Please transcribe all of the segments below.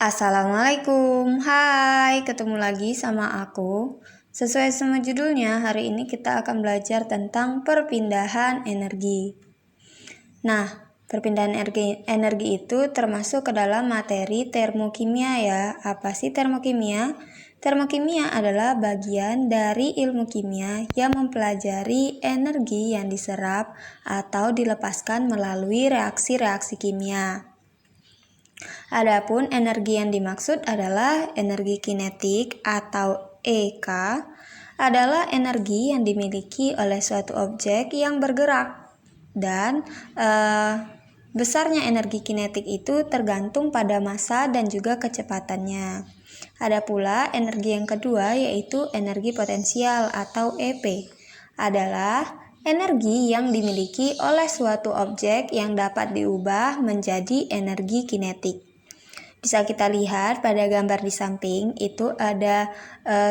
Assalamualaikum, hai, ketemu lagi sama aku. Sesuai sama judulnya, hari ini kita akan belajar tentang perpindahan energi. Nah, perpindahan energi itu termasuk ke dalam materi termokimia ya. Apa sih termokimia? Termokimia adalah bagian dari ilmu kimia yang mempelajari energi yang diserap atau dilepaskan melalui reaksi-reaksi kimia. Adapun energi yang dimaksud adalah energi kinetik atau EK adalah energi yang dimiliki oleh suatu objek yang bergerak dan besarnya energi kinetik itu tergantung pada massa dan juga kecepatannya. Ada pula energi yang kedua yaitu energi potensial atau EP adalah energi yang dimiliki oleh suatu objek yang dapat diubah menjadi energi kinetik. Bisa kita lihat pada gambar di samping itu ada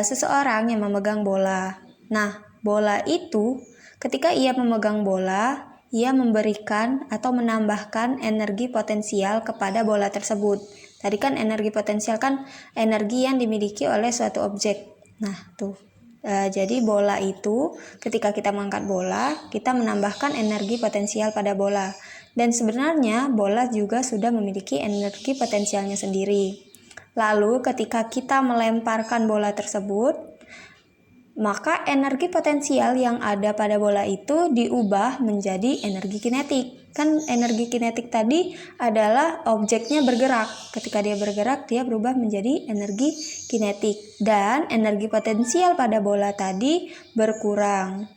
seseorang yang memegang bola. Nah, bola itu ketika ia memegang bola, ia memberikan atau menambahkan energi potensial kepada bola tersebut. Tadi kan energi potensial kan energi yang dimiliki oleh suatu objek. Nah, tuh. Jadi bola itu ketika kita mengangkat bola, kita menambahkan energi potensial pada bola. Dan sebenarnya bola juga sudah memiliki energi potensialnya sendiri. Lalu ketika kita melemparkan bola tersebut, maka energi potensial yang ada pada bola itu diubah menjadi energi kinetik. Kan energi kinetik tadi adalah objeknya bergerak. Ketika dia bergerak, dia berubah menjadi energi kinetik. Dan energi potensial pada bola tadi berkurang.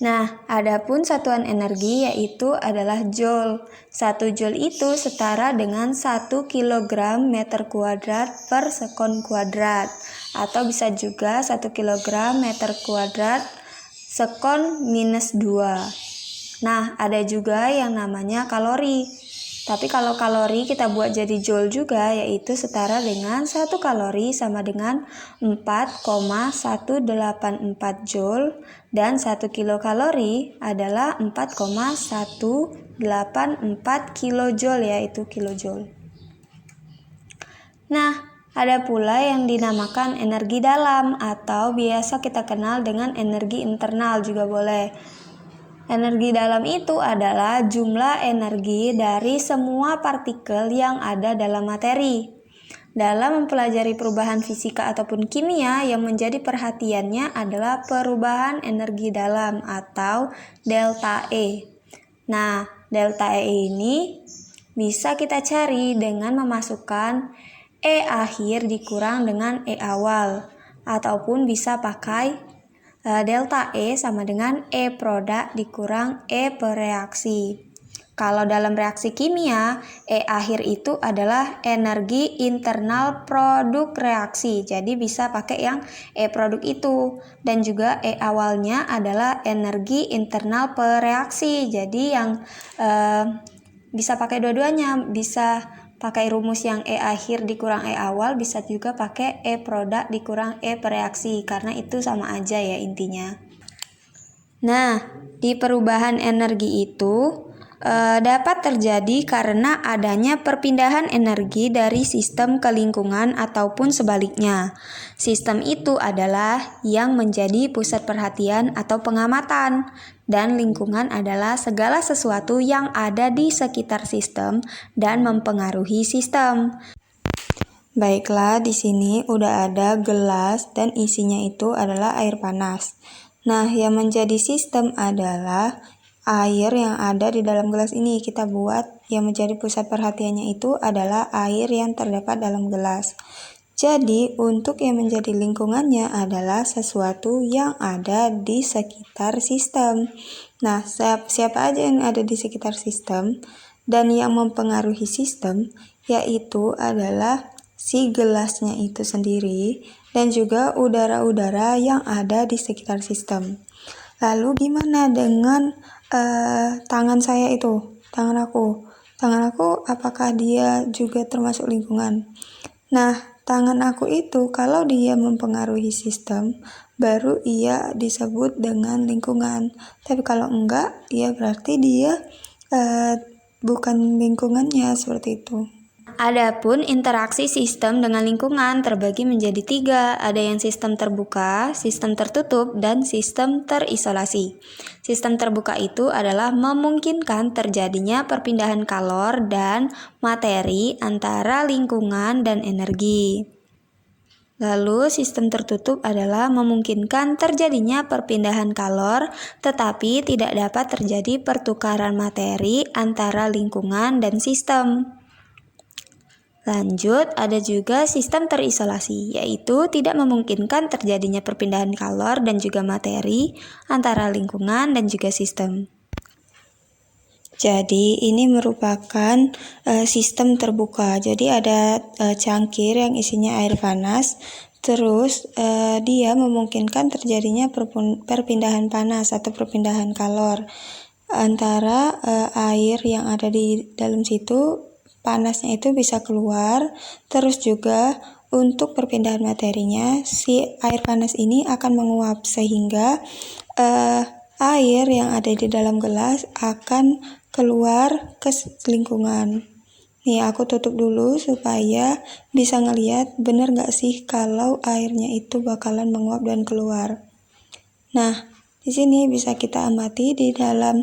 Nah, adapun satuan energi yaitu adalah joule. 1 joule itu setara dengan 1 kg meter kuadrat per sekon kuadrat. Atau bisa juga 1 kg meter kuadrat sekon minus 2. Nah, ada juga yang namanya kalori. Tapi kalau kalori kita buat jadi joule juga, yaitu setara dengan 1 kalori sama dengan 4,184 joule dan 1 kilokalori adalah 4,184 kilojoule, yaitu kilojoule. Nah, ada pula yang dinamakan energi dalam atau biasa kita kenal dengan energi internal juga boleh. Energi dalam itu adalah jumlah energi dari semua partikel yang ada dalam materi. Dalam mempelajari perubahan fisika ataupun kimia, yang menjadi perhatiannya adalah perubahan energi dalam atau delta E. Nah, delta E ini bisa kita cari dengan memasukkan E akhir dikurang dengan E awal, ataupun bisa pakai delta E sama dengan E produk dikurang E pereaksi. Kalau dalam reaksi kimia, E akhir itu adalah energi internal produk reaksi. Jadi bisa pakai yang E produk itu. Dan juga E awalnya adalah energi internal pereaksi. Jadi yang bisa pakai dua-duanya. Bisa pakai rumus yang E akhir dikurang E awal, bisa juga pakai E produk dikurang E pereaksi, karena itu sama aja ya intinya. Nah, di perubahan energi itu dapat terjadi karena adanya perpindahan energi dari sistem ke lingkungan ataupun sebaliknya. Sistem itu adalah yang menjadi pusat perhatian atau pengamatan, dan lingkungan adalah segala sesuatu yang ada di sekitar sistem dan mempengaruhi sistem. Baiklah, di sini udah ada gelas dan isinya itu adalah air panas. Nah, yang menjadi sistem adalah air yang ada di dalam gelas ini. Kita buat yang menjadi pusat perhatiannya itu adalah air yang terdapat dalam gelas. Jadi, untuk yang menjadi lingkungannya adalah sesuatu yang ada di sekitar sistem. Nah, siapa aja yang ada di sekitar sistem dan yang mempengaruhi sistem, yaitu adalah si gelasnya itu sendiri dan juga udara-udara yang ada di sekitar sistem. Lalu gimana dengan tangan saya itu? Tangan aku apakah dia juga termasuk lingkungan? Nah, tangan aku itu kalau dia mempengaruhi sistem, baru ia disebut dengan lingkungan. Tapi kalau enggak, ya berarti dia bukan lingkungannya, seperti itu. Adapun interaksi sistem dengan lingkungan terbagi menjadi 3, ada yang sistem terbuka, sistem tertutup, dan sistem terisolasi. Sistem terbuka itu adalah memungkinkan terjadinya perpindahan kalor dan materi antara lingkungan dan energi. Lalu sistem tertutup adalah memungkinkan terjadinya perpindahan kalor, tetapi tidak dapat terjadi pertukaran materi antara lingkungan dan sistem. Lanjut, ada juga sistem terisolasi, yaitu tidak memungkinkan terjadinya perpindahan kalor dan juga materi antara lingkungan dan juga sistem. Jadi ini merupakan sistem terbuka. Jadi ada cangkir yang isinya air panas, terus dia memungkinkan terjadinya perpindahan panas atau perpindahan kalor antara air yang ada di dalam situ. Panasnya itu bisa keluar, terus juga untuk perpindahan materinya, si air panas ini akan menguap sehingga air yang ada di dalam gelas akan keluar ke lingkungan. Nih aku tutup dulu supaya bisa ngeliat bener gak sih kalau airnya itu bakalan menguap dan keluar. Nah, di sini bisa kita amati di dalam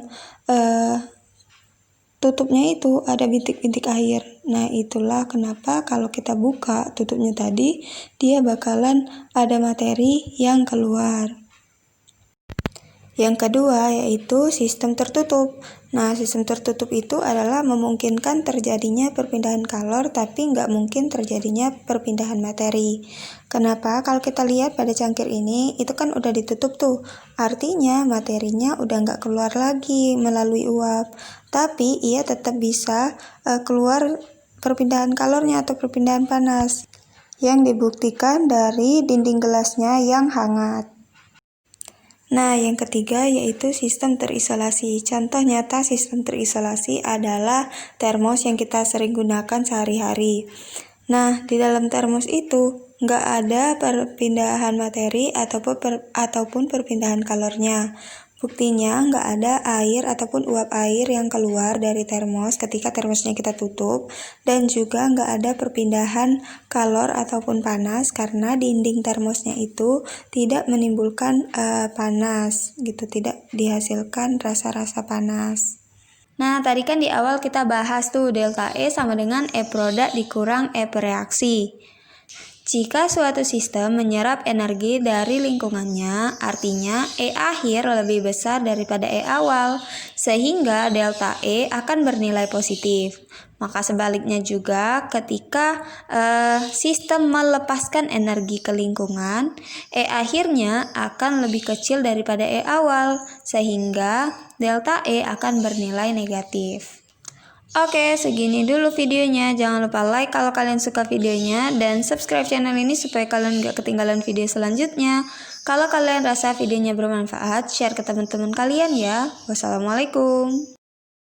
tutupnya itu ada bintik-bintik air. Nah, itulah kenapa kalau kita buka tutupnya tadi, dia bakalan ada materi yang keluar. Yang kedua yaitu sistem tertutup. Nah, sistem tertutup itu adalah memungkinkan terjadinya perpindahan kalor tapi nggak mungkin terjadinya perpindahan materi. Kenapa? Kalau kita lihat pada cangkir ini, itu kan udah ditutup tuh. Artinya materinya udah nggak keluar lagi melalui uap. Tapi ia tetap bisa keluar perpindahan kalornya atau perpindahan panas yang dibuktikan dari dinding gelasnya yang hangat. Nah, yang ketiga yaitu sistem terisolasi. Contoh nyata sistem terisolasi adalah termos yang kita sering gunakan sehari-hari. Nah, di dalam termos itu nggak ada perpindahan materi ataupun perpindahan kalornya. Buktinya nggak ada air ataupun uap air yang keluar dari termos ketika termosnya kita tutup, dan juga nggak ada perpindahan kalor ataupun panas karena dinding termosnya itu tidak menimbulkan panas gitu, tidak dihasilkan rasa-rasa panas. Nah, tadi kan di awal kita bahas tuh delta E sama dengan E produk dikurang E bereaksi. Jika suatu sistem menyerap energi dari lingkungannya, artinya E akhir lebih besar daripada E awal, sehingga delta E akan bernilai positif. Maka sebaliknya juga ketika sistem melepaskan energi ke lingkungan, E akhirnya akan lebih kecil daripada E awal, sehingga delta E akan bernilai negatif. Oke, segini dulu videonya. Jangan lupa like kalau kalian suka videonya dan subscribe channel ini supaya kalian gak ketinggalan video selanjutnya. Kalau kalian rasa videonya bermanfaat, share ke teman-teman kalian ya. Wassalamualaikum.